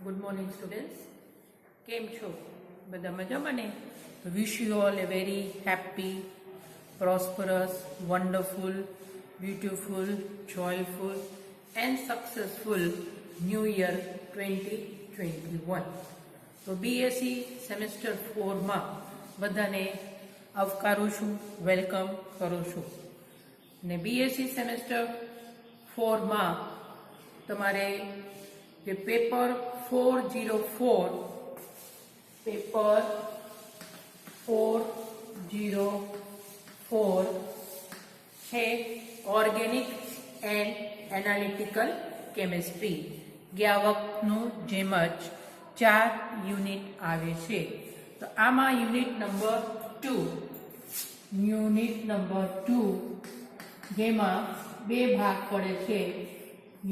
Good morning, students. કેમ છો બધા મજામાં ને? Wish you all a very happy, prosperous, wonderful, beautiful, joyful and successful New Year 2021. તો BSc સેમેસ્ટર 4 માં બધાને આવકારું છું, વેલકમ કરું છું. ને BSc સેમેસ્ટર 4 માં તમારે જે પેપર 404 છે ઓર્ગેનિક એન્ડ એનાલિટિકલ કેમિસ્ટ્રી. ગયા વખતનું જેમ જ 4 યુનિટ આવે છે. તો આમાં યુનિટ નંબર 2 જેમાં 2 ભાગ પડે છે.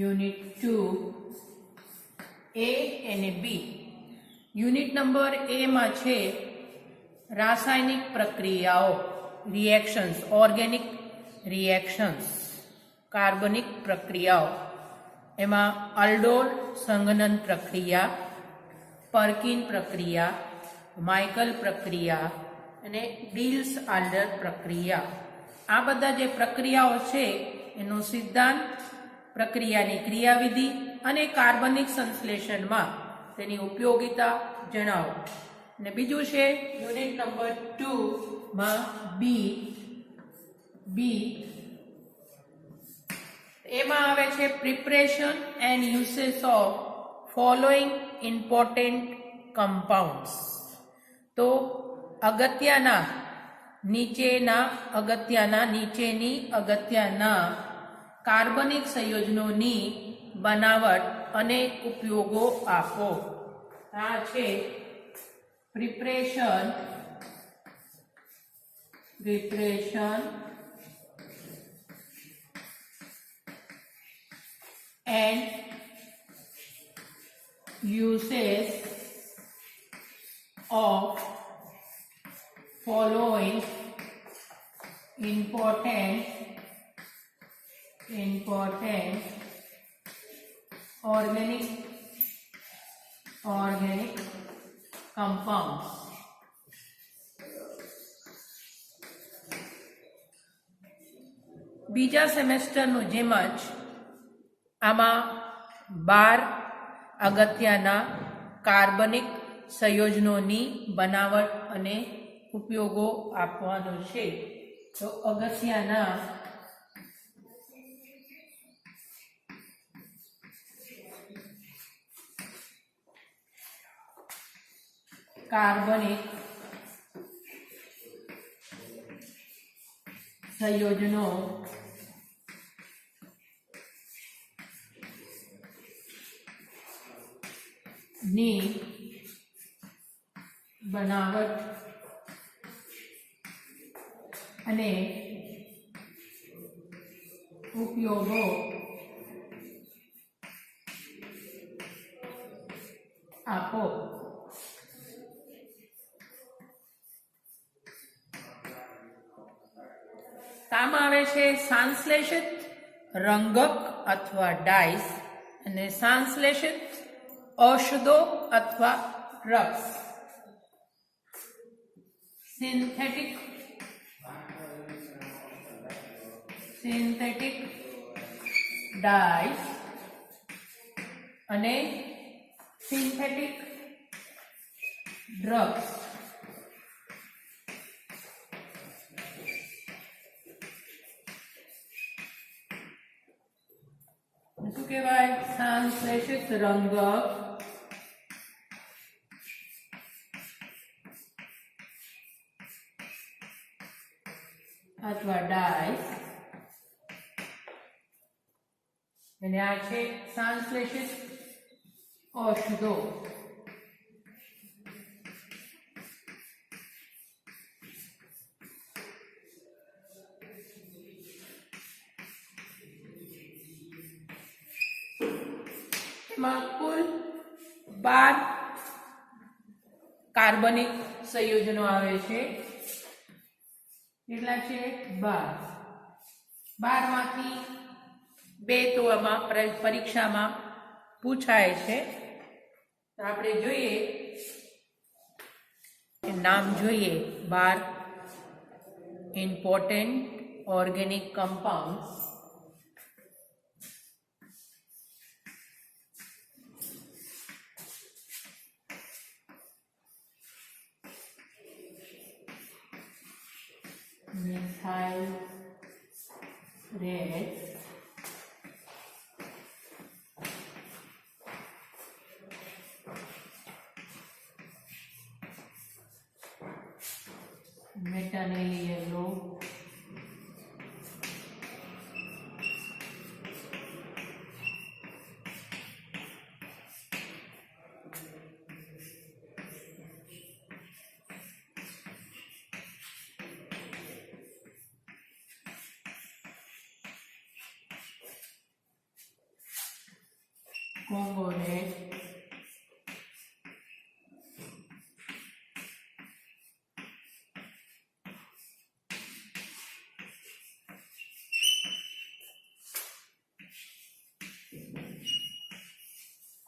યુનિટ 2 A અને B. યુનિટ નંબર A માં છે રાસાયણિક પ્રક્રિયાઓ, રિએક્શન્સ, ઓર્ગેનિક રિએક્શન્સ, કાર્બનિક પ્રક્રિયાઓ. એમાં અલ્ડોલ સંઘનન પ્રક્રિયા, પર્કિન પ્રક્રિયા, માઇકલ પ્રક્રિયા અને ડીલ્સ આલ્ડર પ્રક્રિયા. આ બધા જે પ્રક્રિયાઓ છે એનો સિદ્ધાંત, પ્રક્રિયાની ક્રિયાવિધિ અને કાર્બનિક સંશ્લેષણમાં તેની ઉપયોગિતા જણાવો. અને બીજું છે યુનિટ નંબર 2 માં બી. એમાં આવે છે preparation and usage of following important compounds. તો નીચેની અગત્યના કાર્બનિક સંયોજનોની બનાવટ અને ઉપયોગો આપો. આ છે preparation and usage of following important organic compounds. બીજા સેમેસ્ટરનું જેમ જ આમાં 12 અગત્યના કાર્બનિક સંયોજનોની બનાવટ અને ઉપયોગો આપવાનો છે. તો અગત્યના કાર્બનિક સંયોજનો ની બનાવટ અને ઉપયોગો આપો. કામ આવે છે સંશ્લેષિત રંગક અથવા ડાઈસ અને સંશ્લેષિત ઔષધો અથવા ડ્રગ્સ. સિન્થેટિક ડાઈસ અને સિન્થેટિક ડ્રગ્સ. શું કહેવાય? સંશ્લેષિત રંગક અથવા ડાઈસ અને આ છે સંશ્લેષિત ઔષધો. એમાં કુલ 12 કાર્બનિક સંયોજનો આવે છે. કેટલા છે? 12 માંથી 2 તો આમાં પરીક્ષામાં પૂછાય છે. તો આપણે જોઈએ નામ જોઈએ 12 important organic compounds. Methyl red, metanil yellow, Congo red,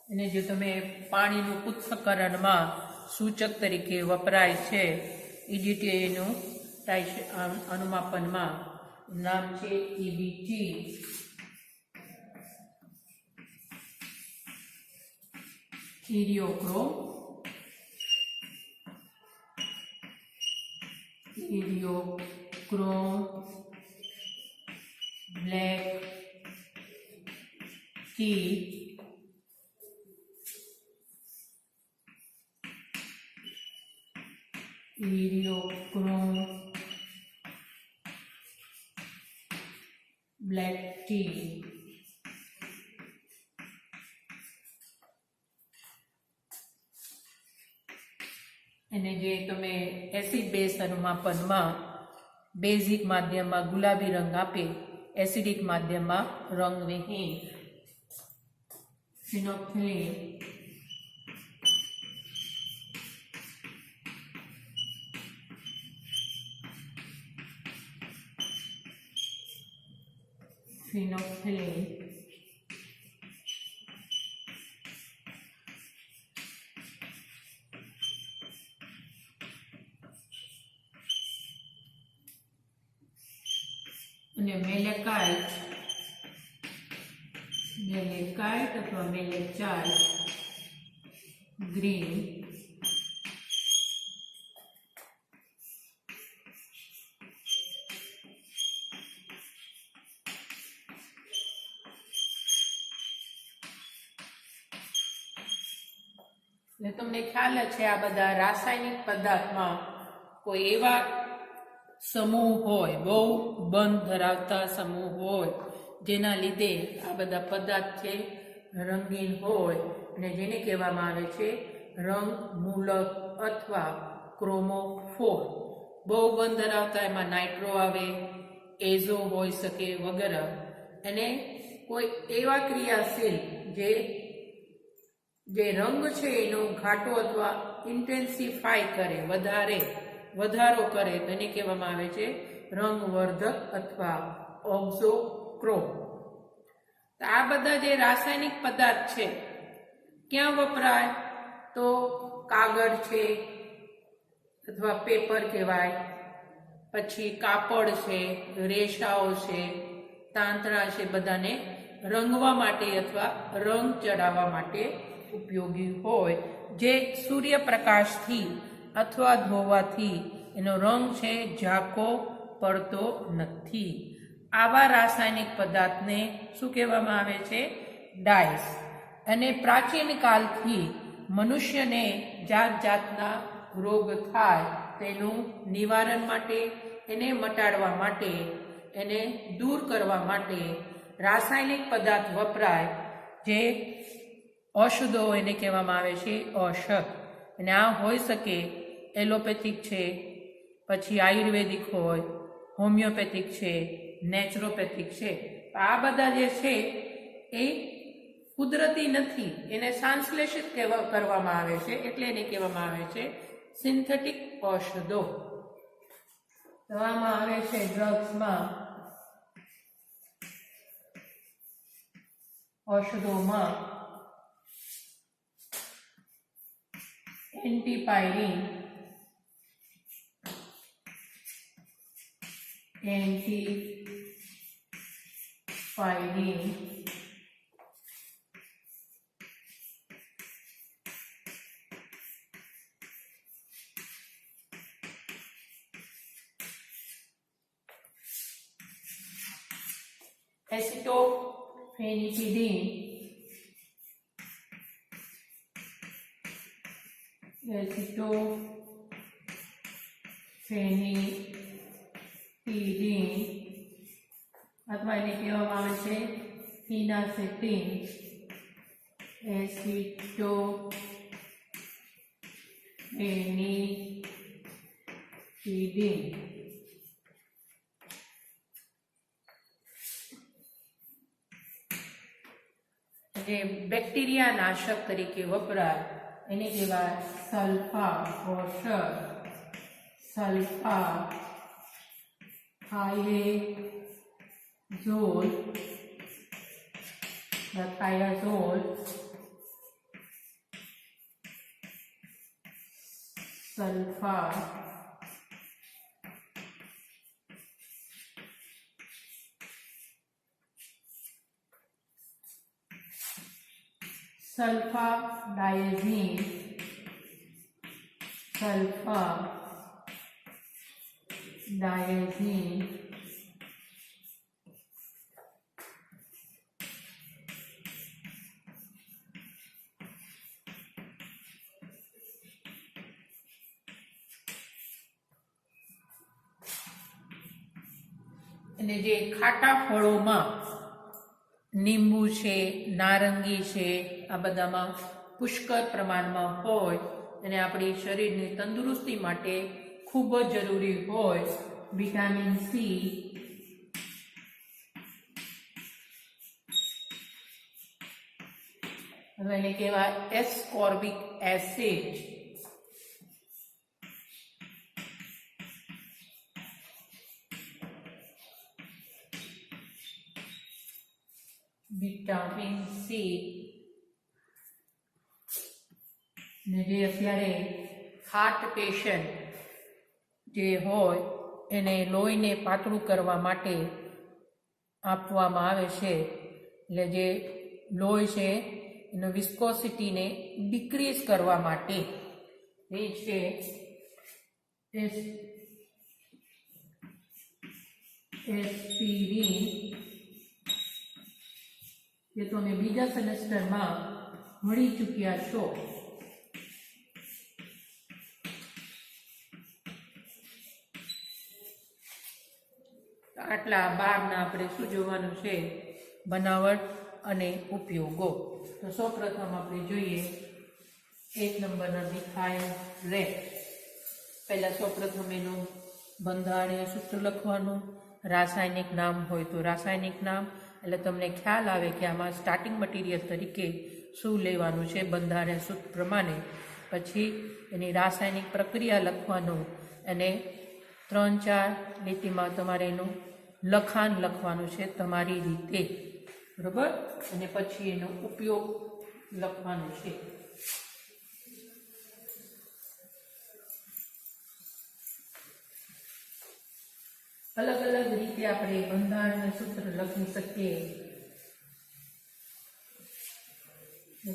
અને જો તમે પાણીનું પૃથ્થકરણમાં સૂચક તરીકે વપરાય છે EDTA અનુમાપનમાં નામ છે EBT. Eriochrome, black T, eriochrome black T. અને જે તમે એસિડ બેઝ અનુમાપનમાં બેઝિક માધ્યમમાં ગુલાબી રંગ આપે, એસિડિક માધ્યમમાં રંગવિહીન ફિનોક્સિલિન, અને મેલેકાઇટ અથવા મેલેચાઇટ ગ્રીન, તમને ખ્યાલ જ છે આ બધા રાસાયણિક પદાર્થમાં કોઈ એવા સમૂહ હોય, બહુ બંધ ધરાવતા સમૂહ હોય જેના લીધે આ બધા પદાર્થ છે રંગીન હોય અને જેને કહેવામાં આવે છે રંગ મૂલક અથવા ક્રોમોફોર. બહુ બંધ ધરાવતા એમાં નાઇટ્રો આવે, એઝો હોઈ શકે વગેરે. અને કોઈ એવા ક્રિયાશીલ જે રંગ છે એનો ઘાટો અથવા ઇન્ટેન્સિફાય કરે, વધારો કરે તો એને કહેવામાં આવે છે રંગવર્ધક અથવા ઓક્ઝોક્રોમ. તો આ બધા જે રાસાયણિક પદાર્થ છે ક્યાં વપરાય? તો કાગળ છે અથવા પેપર કહેવાય, પછી કાપડ છે, રેસાઓ છે, તાંતણા છે, બધાને રંગવા માટે અથવા રંગ ચડાવવા માટે ઉપયોગી હોય, જે સૂર્યપ્રકાશથી અથવા ધોવાથી એનો રંગ છે ઝાંખો પડતો નથી. આવા રાસાયણિક પદાર્થને શું કહેવામાં આવે છે? ડાયસ. અને પ્રાચીન કાળથી મનુષ્યને જાત જાતના રોગ થાય તેનું નિવારણ માટે, એને મટાડવા માટે, એને દૂર કરવા માટે રાસાયણિક પદાર્થ વપરાય, જે ઔષધો એને કહેવામાં આવે છે ઔષધ. અને આ હોઈ શકે એલોપેથિક છે, પછી આયુર્વેદિક હોય, હોમિયોપેથિક છે, નેચરોપેથિક છે. આ બધા જે છે એ કુદરતી નથી, એને સંશ્લેષિત કરવામાં આવે છે, એટલે એને કહેવામાં આવે છે સિન્થેટિક ઔષધો. આમાં આવે છે ડ્રગ્સમાં, ઔષધોમાં એન્ટીપાયરીન એન્ટીપાયરીન એસિટોફેનિટિડીન અથવા એને કહેવામાં આવે છે ફિનાસેટિન એસિટોફેનિટિડીન જે બેક્ટેરિયા નાશક તરીકે વપરાય એને કહેવાય સલ્ફા વોટર સલ્ફા થાયાઝોલ સલ્ફા सल्फा डायजीन અને જે ખાટા ફળોમાં લીંબુ છે, નારંગી છે, આ બધામાં પુષ્કળ પ્રમાણમાં હોય અને આપણી શરીરની તંદુરસ્તી માટે ખૂબ જ જરૂરી હોય વિટામિન સી હવે એને કહેવાય એસ્કોર્બિક એસિડ વિટામિન સી ને જે અત્યારે હાર્ટ પેશન્ટ જે હોય એને લોહીને પાતળું કરવા માટે આપવામાં આવે છે એટલે જે લોહી છે એનો વિસ્કોસિટીને ડિક્રીઝ કરવા માટે એ છે એસ્પિરિન જે તમે બીજા સેમેસ્ટરમાં ભણી ચૂક્યા છો આટલા 12ના આપણે શું જોવાનું છે બનાવટ અને ઉપયોગો તો સૌપ્રથમ આપણે જોઈએ 1 નંબરના મિથાઇલ રેટ પહેલા સૌપ્રથમ એનું બંધારણીય સૂત્ર લખવાનું રાસાયણિક નામ હોય તો રાસાયણિક નામ એટલે તમને ખ્યાલ આવે કે આમાં સ્ટાર્ટિંગ મટીરિયલ તરીકે શું લેવાનું છે બંધારણીય સૂત્ર પ્રમાણે પછી એની રાસાયણિક પ્રક્રિયા લખવાનું અને 3-4 લીટીમાં તમારે એનું લખાણ લખવાનું છે તમારી રીતે બરાબર અને પછી એનો ઉપયોગ લખવાનો છે અલગ અલગ રીતે આપણે બંધારણીય સૂત્ર લખી શકીએ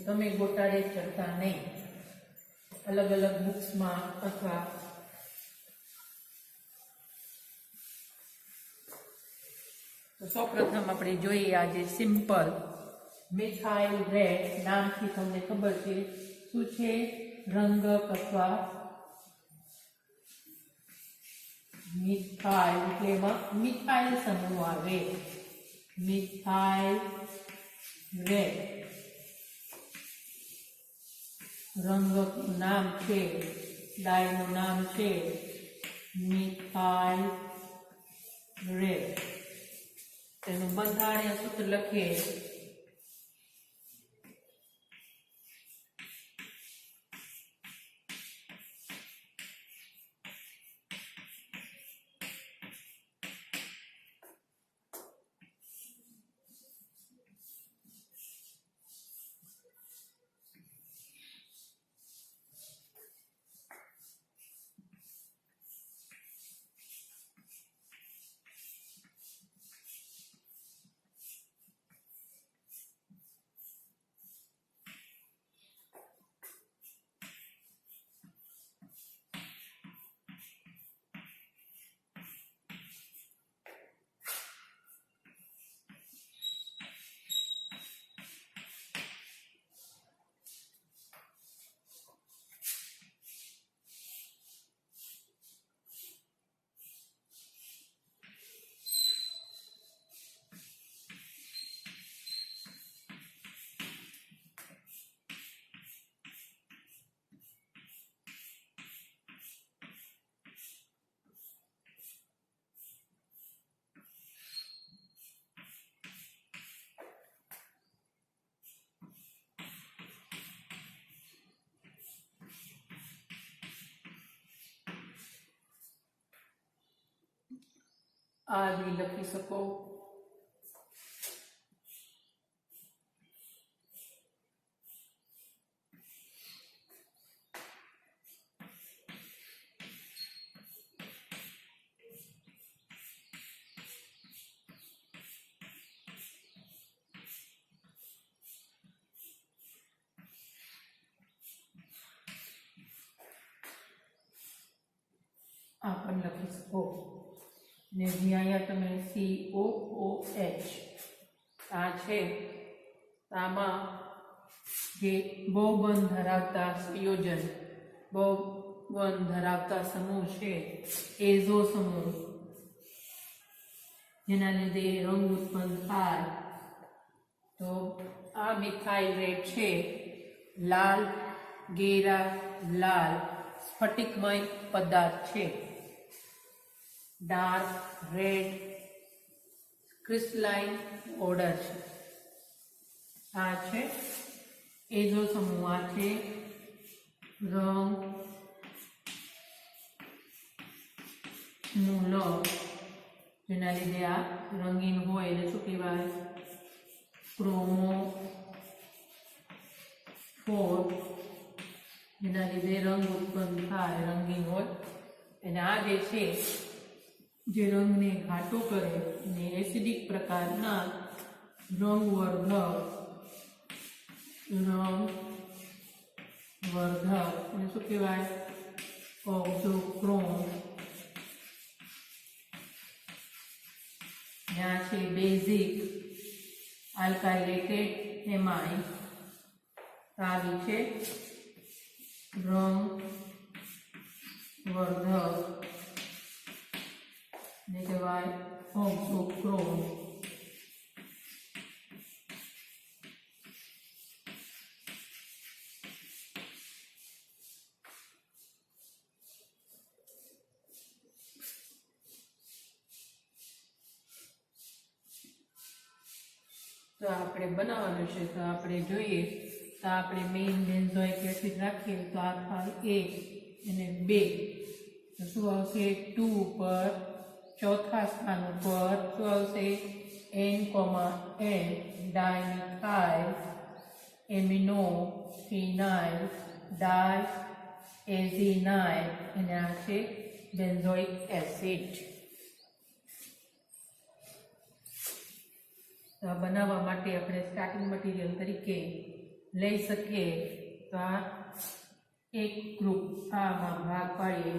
તમે ગોટાળે ચડતા નહીં અલગ અલગ બુક્સમાં અથવા તો સૌપ્રથમ આપણે જોઈએ આજે સિમ્પલ મિથાઇલ રેડ નામથી તમને ખબર છે શું છે રંગક અથવા મિથાઇલ એટલે એમાં મિથાઇલ સમૂહ આવે મિથાઇલ રેડ રંગકનું નામ છે ડાયનું નામ છે મિથાઇલ રેડ તેનું બંધારણીય સૂત્ર લખીએ આ બી લખી શકો. આ પણ લખી શકો. ને અહીંયા તમે COOH આ છે, આમાં જે બહુબંધ ધરાવતા સંયોજન, બહુબંધ ધરાવતા સમૂહ છે, એઝો સમૂહ, જેના લીધે રંગ ઉત્પન્ન થાય. તો આ મિથાઇલ રેડ છે, લાલ, ઘેરા લાલ સ્ફટિકમય પદાર્થ છે. ડાર્ક રેડ ક્રિસ્ટલાઇન ઓર્ડર છે. આ છે એઝો સમૂહ. આ છે રંગ નું લ, જેના લીધે આ રંગીન હોય એને શું કહેવાય? ક્રોમોફોર, જેના લીધે રંગ ઉત્પન્ન થાય, રંગીન હોય. અને આ જે છે, જે રંગને ઘાટો કરે અને એસિડિક પ્રકારના રંગવર્ધક એને શું કહેવાય? ઓક્ઝોક્રોમ. આ છે બેઝિક આલ્કાઇલેટેડ એમાઇન. આ બી છે રંગવર્ધક ને કહેવાય ઓક્ઝોક્રોમ. તો આપણે બનાવવાનું છે, તો આપણે જોઈએ તો આપણે મેઇન બેન્ઝોઇક એસિડ રાખીએ તો આ થાય 1 અને 2. તો શું આવશે? 2 ઉપર ચોથા સ્થાન ઉપર શું આવશે? N, N ડાયમિથાઇલ એમિનો ફિનાઇલ ડાયએઝિનાઇલ, અને આ છે બેન્ઝોઇક એસિડ. તો આ બનાવવા માટે આપણે સ્ટાર્ટિંગ મટીરિયલ તરીકે લઈ શકીએ તો આ એક ગ્રુપ આમાં ભાગ પાડીએ.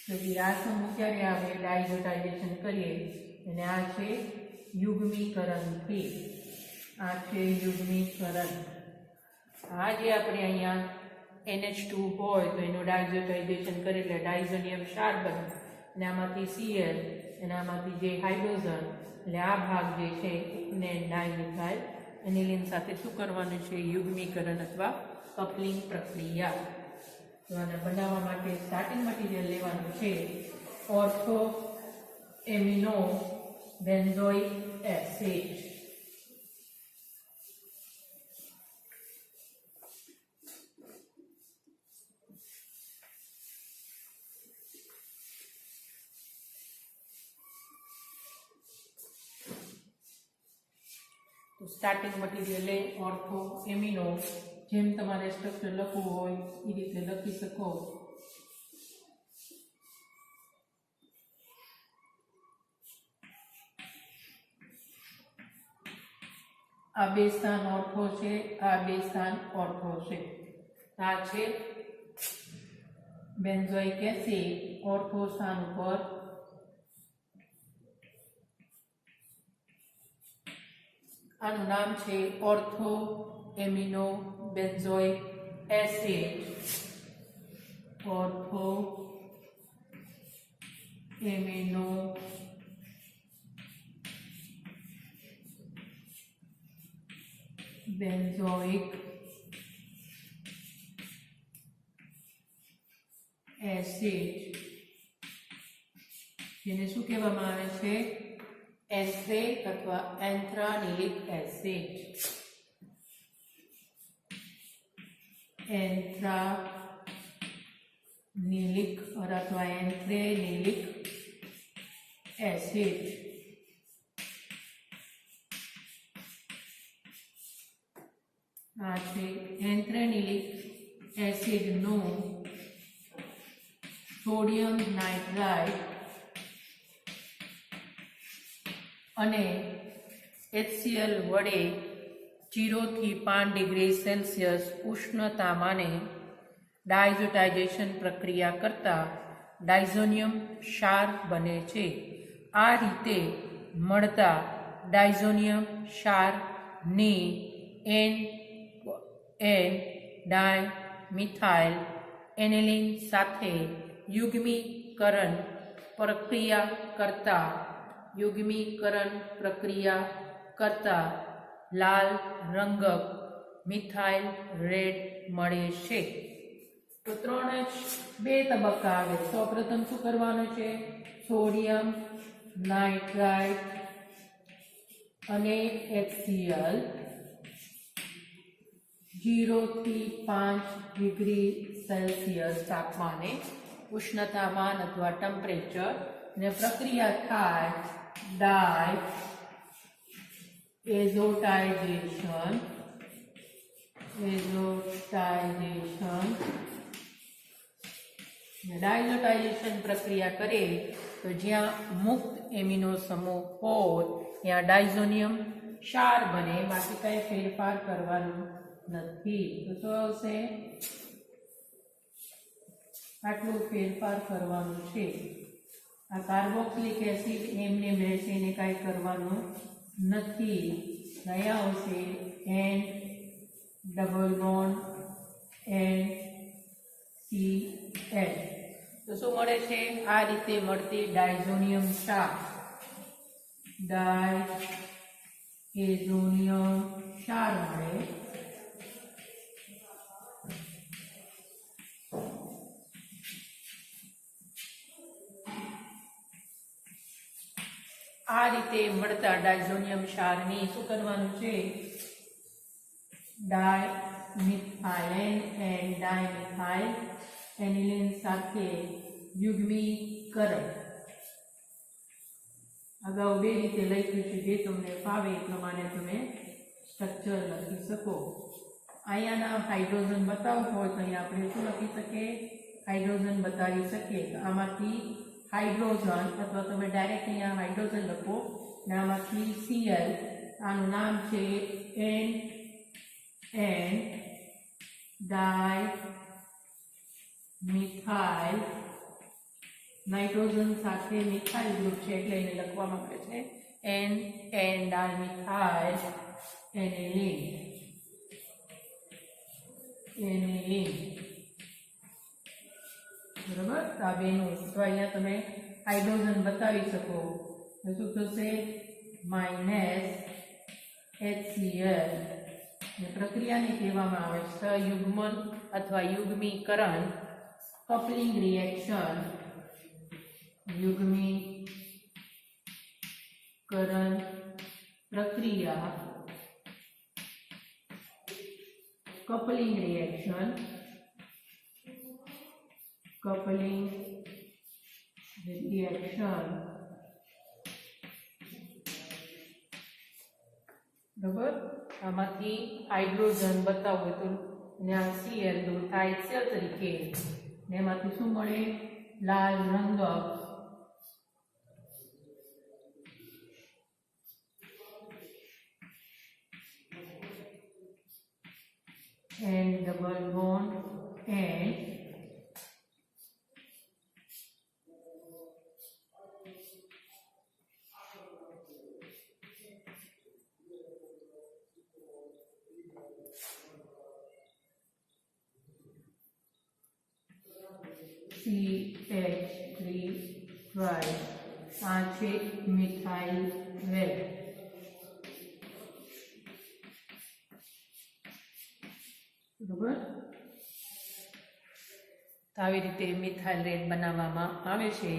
પછી આ સમૂહ ક્યારે આવે? ડાયઝોટાઇઝેશન કરીએ. અને આ છે યુગ્મીકરણથી. આ છે યુગ્મીકરણ. આ જે આપણે અહીંયા NH2 હોય તો એનું ડાયઝોટાઇઝેશન કરીએ એટલે ડાયઝોનિયમ ક્ષાર બને, અને આમાંથી Cl અને આમાંથી જે હાઇડ્રોજન, એટલે આ ભાગ જે છે એને ડાયમિથાઇલ એનિલિન સાથે શું કરવાનું છે? યુગ્મીકરણ અથવા કપલિંગ પ્રક્રિયા. તો આને બનાવવા માટે સ્ટાર્ટિંગ મટીરિયલ લેવાનું છે ઓર્થો એમિનો બેન્ઝોઇક એસિડ. તો સ્ટાર્ટિંગ મટીરિયલ એ ઓર્થો એમિનો, જેમ તમારે સ્ટ્રક્ચર લખવું હોય એ રીતે લખી શકો. આ બે સ્થાન ઓર્થો છે, આ બે સ્થાન ઓર્થો છે. આ છે બેન્ઝોઇક એસિડ ઓર્થો સ્થાન ઉપર, આનું નામ છે ortho amino benzoic acid. Ortho amino benzoic acid, જેને શું કહેવામાં આવે છે? એન્થ્રેટ અથવા એન્થ્રાનિલિક એસિડ. એન્થ્રાનિલિક અથવા એન્થ્રેનિલિક એસિડ આ છે એન્થ્રેનિલિક એસિડનું સોડિયમ નાઇટ્રાઇટ અને HCl વડે 0 થી 5 ડિગ્રી સેલ્સિયસ ઉષ્ણતામાને ડાયઝોટાઇઝેશન પ્રક્રિયા કરતા ડાયઝોનિયમ ક્ષાર બને છે. આ રીતે મળતા ડાયઝોનિયમ ક્ષારની એન ડાયમિથાઇલ એનિલિન સાથે યુગ્મીકરણ પ્રક્રિયા કરતા લાલ રંગક મિથાઇલ રેડ મળે છે. તો બે તબક્કા આવે. સૌપ્રથમ શું કરવાનું છે? સોડિયમ નાઇટ્રાઇટ અને HCl 0 થી 5 ડિગ્રી સેલ્સિયસ તાપમાને ઉષ્ણતામાન અથવા ટેમ્પરેચર ને પ્રક્રિયા થાય ડાયઝોટાઇઝેશન પ્રક્રિયા કરે તો જ્યાં મુક્ત એમિનો સમૂહ હોય ત્યાં ડાયઝોનિયમ ક્ષાર બને. બાકી કઈ ફેરફાર કરવાનું નથી. તો શું આવશે? આટલું ફેરફાર કરવાનું છે. આ કાર્બોક્સિલિક એસિડ એમને રહેશે એને કાંઈ કરવાનું નથી. અહીંયા આવશે N ડબલ બોન્ડ NCl. તો શું મળે છે? આ રીતે મળતી ડાયઝોનિયમ ક્ષાર મળે. આ રીતે મળતા ડાયઝોનિયમ ક્ષારની શું કરવાનું છે? ડાયમિથાઇલેન એન્ડ ડાયમિથાઇલ એનિલિન સાથે યુગ્મીકરણ. અગાઉ બે રીતે લખ્યું છે, જે તમને ફાવે એ પ્રમાણે તમે સ્ટ્રક્ચર લખી શકો. અહીંયાના હાઇડ્રોજન બતાવવું હોય તો અહીંયા આપણે શું લખી શકીએ? હાઇડ્રોજન બતાવી શકીએ. તો આમાંથી હાઇડ્રોજન અથવા તમે ડાયરેક્ટ અહીંયા હાઇડ્રોજન લખો ને આમાંથી Cl, આનું નામ છે N ડાયમિથાઇલ. નાઇટ્રોજન સાથે મિથાઇલ ગ્રુપ છે એટલે એને લખવામાં આવે છે N ડાયમિથાઇલ એનિલિન. બરાબર. આ બેનું તો અહીંયા તમે હાઇડ્રોજન બતાવી શકો તો શું થશે? -HCl. પ્રક્રિયાને કહેવામાં આવે સહયુગ્મન અથવા યુગ્મીકરણ, કપલિંગ રિએક્શન. યુગ્મીકરણ પ્રક્રિયા, કપલિંગ રિએક્શન, બરાબર. આમાંથી હાઇડ્રોજન બતાવવું તો ત્યાં Cl દૂર થાય HCl તરીકે ને એમાંથી શું મળે? લાલ રંગ. N double bond N CH3 આ છે મિથાઇલ રેડ. બરાબર. આવી રીતે મિથાઇલ રેડ બનાવવામાં આવે છે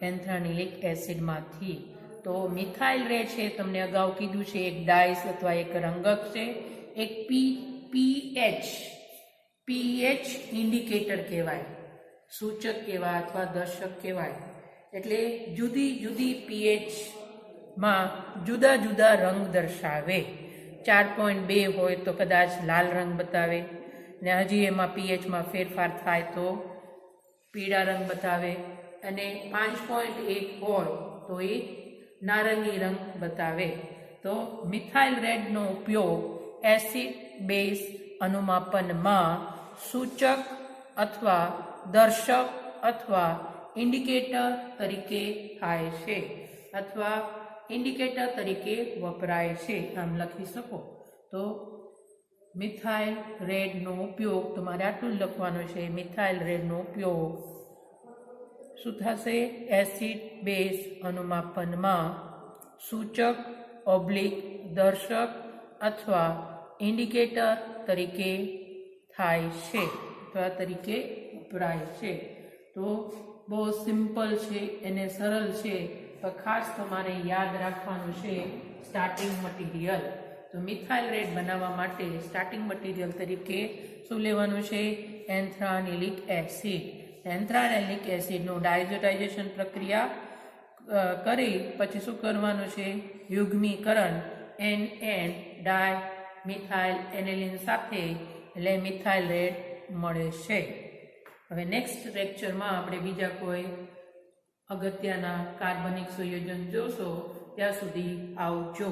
એન્થ્રેનિલિક એસિડમાંથી. તો મિથાઇલ રેડ છે તમને અગાઉ કીધું છે એક ડાઇસ અથવા એક રંગક છે. એક પીએચ ઇન્ડિકેટર કહેવાય, સૂચક કહેવાય અથવા દર્શક કહેવાય. એટલે જુદી જુદી પીએચમાં જુદા જુદા રંગ દર્શાવે. 4.2 હોય તો કદાચ લાલ રંગ બતાવે, ને હજી એમાં પીએચમાં ફેરફાર થાય તો પીળા રંગ બતાવે, અને 5.1 હોય તો એ નારંગી રંગ બતાવે. તો મિથાઇલ રેડનો ઉપયોગ એસિડ બેઝ અનુમાપનમાં સૂચક અથવા દર્શક અથવા ઇન્ડિકેટર તરીકે થાય છે અથવા ઇન્ડિકેટર તરીકે વપરાય છે. આમ લખી શકો. તો મિથાઇલ રેડનો ઉપયોગ તમારે આટલું જ લખવાનું છે. મિથાઇલ રેડનો ઉપયોગ શું થશે? એસિડ બેઝ અનુમાપનમાં સૂચક ઓબ્લિક દર્શક અથવા ઇન્ડિકેટર તરીકે થાય છે અથવા તરીકે વપરાય છે. તો બહુ સિમ્પલ છે, એને સરળ છે, પણ ખાસ તમારે યાદ રાખવાનું છે સ્ટાર્ટિંગ મટીરિયલ. તો મિથાઇલ રેડ બનાવવા માટે સ્ટાર્ટિંગ મટીરિયલ તરીકે શું લેવાનું છે? એન્થ્રાનિલિક એસિડ. એન્થ્રાનિલિક એસિડનું ડાયઝોટાઇઝેશન પ્રક્રિયા કરી પછી શું કરવાનું છે? યુગ્મીકરણ એન ડાય મિથાઇલ એનેલિન સાથે એટલે મિથાઇલ રેડ મળે છે. હવે નેક્સ્ટ લેક્ચરમાં આપણે બીજા કોઈ અગત્યના કાર્બનિક સંયોજન જોશો. ત્યાં સુધી આવજો.